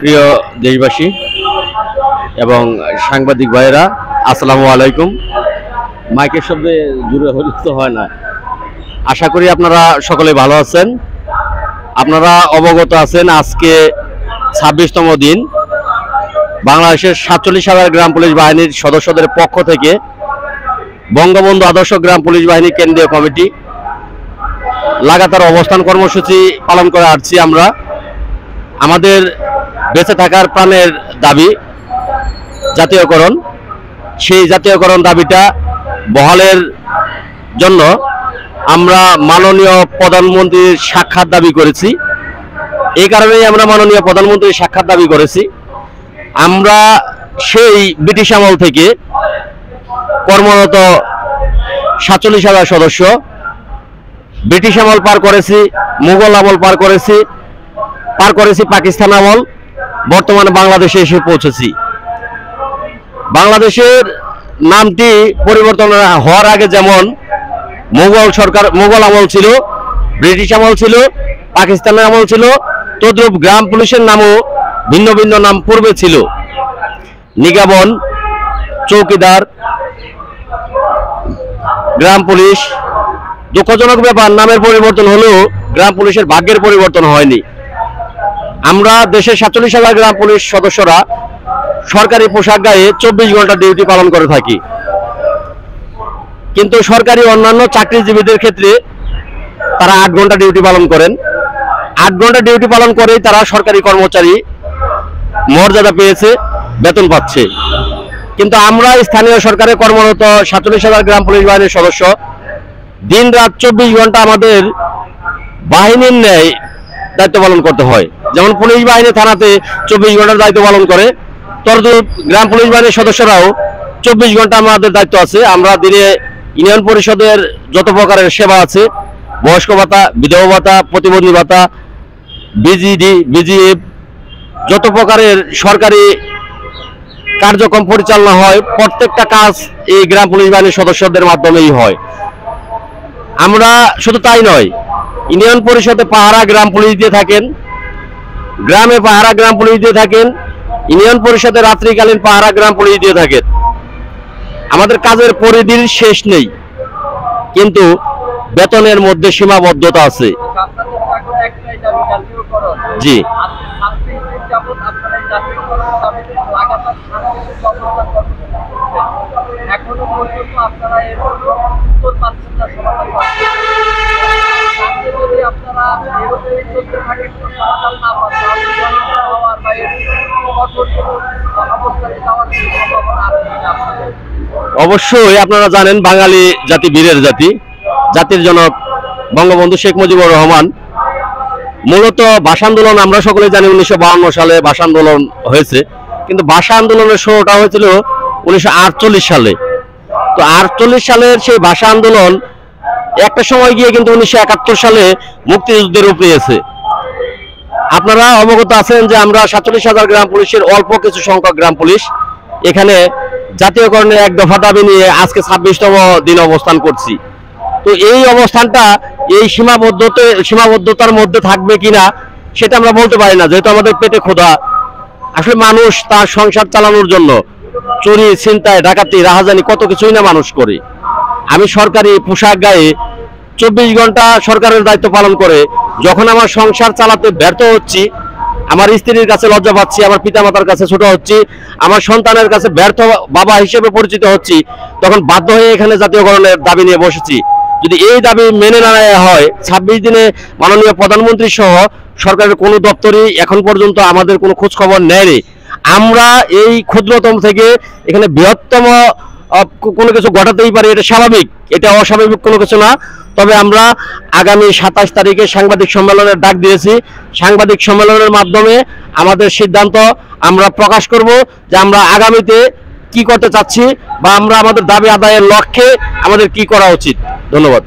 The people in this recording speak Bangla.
প্রিয় দেশবাসী এবং সাংবাদিক ভাইয়েরা, আসসালামু আলাইকুম। মাইকের শব্দে জুড়ে হলিত হয় না। আশা করি আপনারা সকলে ভালো আছেন। আপনারা অবগত আছেন আজকে 26তম দিন। বাংলাদেশের 47,000 গ্রাম পুলিশ বাহিনীর সদস্যদের পক্ষ থেকে বঙ্গবন্ধু আদর্শ গ্রাম পুলিশ বাহিনী কেন্দ্রীয় কমিটি লাগাতার অবস্থান কর্মসূচি পালন করে আসছি। আমরা আমাদের বেঁচে থাকার প্রাণের দাবি জাতীয়করণ, সেই জাতীয়করণ দাবিটা বহালের জন্য আমরা মাননীয় প্রধানমন্ত্রীর সাক্ষাৎ দাবি করেছি। এই কারণেই আমরা মাননীয় প্রধানমন্ত্রীর সাক্ষাৎ দাবি করেছি। আমরা সেই ব্রিটিশ আমল থেকে কর্মরত 47,000 সদস্য ব্রিটিশ আমল পার করেছি, মুঘল আমল পার করেছি, পাকিস্তান আমল, বর্তমানে বাংলাদেশে এসে পৌঁছেছি। বাংলাদেশের নামটি পরিবর্তন হওয়ার আগে যেমন মুঘল আমল ছিল, ব্রিটিশ আমল ছিল, পাকিস্তানের আমল ছিল, তদ্রূপ গ্রাম পুলিশের নামও ভিন্ন ভিন্ন নাম পূর্বে ছিল। নিগাবন, চৌকিদার, গ্রাম পুলিশ। দুঃখজনক ব্যাপার, নামের পরিবর্তন হলেও গ্রাম পুলিশের ভাগ্যের পরিবর্তন হয়নি। আমরা দেশের 47,000 গ্রাম পুলিশ সদস্যরা সরকারি পোশাক গায়ে 24 ঘন্টা ডিউটি পালন করে থাকি। কিন্তু সরকারি অন্যান্য চাকরিজীবীদের ক্ষেত্রে তারা 8 ঘন্টা ডিউটি পালন করেন। 8 ঘন্টা ডিউটি পালন করেই তারা সরকারি কর্মচারী মর্যাদা পেয়েছে, বেতন পাচ্ছে। কিন্তু আমরা স্থানীয় সরকারে কর্মরত 47,000 গ্রাম পুলিশ বাহিনীর সদস্য দিন রাত 24 ঘন্টা আমাদের বাহিনীর ন্যায় দায়িত্ব পালন করতে হয়। যেমন পুলিশ বাহিনী থানাতে 24 ঘন্টার দায়িত্ব পালন করে, তদ্রূপ গ্রাম পুলিশ বাহিনীর সদস্যরাও 24 ঘন্টা আমাদের দায়িত্ব আছে। আমরা দিনে ইউনিয়ন পরিষদের যত প্রকারের সেবা আছে, বয়স্ক ভাতা, বিধবা ভাতা, প্রতিবন্ধী ভাতা, বিজিএফ, যত প্রকারের সরকারি কার্যক্রম পরিচালনা হয়, প্রত্যেকটা কাজ এই গ্রাম পুলিশ বাহিনীর সদস্যদের মাধ্যমেই হয়। আমরা শুধু তাই নয়, ইউনিয়ন পরিষদে পাহারা গ্রাম পুলিশ দিয়ে থাকেন, গ্রামে পাহারা গ্রাম পুলিশ দিয়ে থাকেন, ইউনিয়ন পরিষদে রাত্রিকালীন পাহারা গ্রাম পুলিশ দিয়ে থাকেন। আমাদের কাজের পরিধির শেষ নেই, কিন্তু বেতনের মধ্যে সীমাবদ্ধতা আছে। জি, অবশ্যই আপনারা জানেন বাঙালি জাতি বীরের জাতি, জাতির জনক বঙ্গবন্ধু শেখ মুজিবুর রহমান। মূলত ভাষা আন্দোলন আমরা সকলে জানি 1952 সালে ভাষা আন্দোলন হয়েছে, কিন্তু ভাষা আন্দোলনের শুরুটা হয়েছিল 1948 সালে। তো 48 সালের সেই ভাষা আন্দোলন একটা সময় গিয়ে কিন্তু 1971 সালে মুক্তিযুদ্ধের রূপ নিয়েছে। আপনারা অবগত আছেন যে আমরা 47,000 গ্রাম পুলিশের অল্প কিছু সংখ্যক গ্রাম পুলিশ এখানে জাতীয়করণের এক দফা দাবি নিয়ে আজকে 26তম দিন অবস্থান করছি। তো এই অবস্থানটা এই সীমাবদ্ধতার মধ্যে থাকবে কিনা সেটা আমরা বলতে পারি না, যেহেতু আমাদের পেটে ক্ষুধা। আসলে মানুষ তার সংসার চালানোর জন্য চুরি, ছিনতাই, ডাকাতি, রাহাজানি কত কিছুই না মানুষ করে। আমি সরকারি পোশাক গায়ে 24 ঘন্টা সরকারের দায়িত্ব পালন করে যখন আমার সংসার চালাতে ব্যর্থ হচ্ছি, আমার স্ত্রীর কাছে লজ্জা পাচ্ছি, আমার পিতামাতার কাছে ছোট হচ্ছি, আমার সন্তানের কাছে ব্যর্থ বাবা হিসেবে পরিচিত হচ্ছি, তখন বাধ্য হয়ে এখানে জাতীয়করণের দাবি নিয়ে বসেছি। যদি এই দাবি মেনে না নেওয়া হয়, 26 দিনে মাননীয় প্রধানমন্ত্রী সহ সরকারের কোনো দপ্তরই এখন পর্যন্ত আমাদের কোনো খোঁজ খবর নেয়নি। আমরা এই ক্ষুদ্রতম থেকে এখানে বৃহত্তম কোনো কিছু ঘটাতেই পারি, এটা স্বাভাবিক, এটা অস্বাভাবিক কোনো কিছু না। তবে আমরা আগামী 27 তারিখে সাংবাদিক সম্মেলনের ডাক দিয়েছি। সাংবাদিক সম্মেলনের মাধ্যমে আমাদের সিদ্ধান্ত আমরা প্রকাশ করব যে আমরা আগামীতে কি করতে চাচ্ছি বা আমরা আমাদের দাবি আদায়ের লক্ষ্যে আমাদের কি করা উচিত। ধন্যবাদ।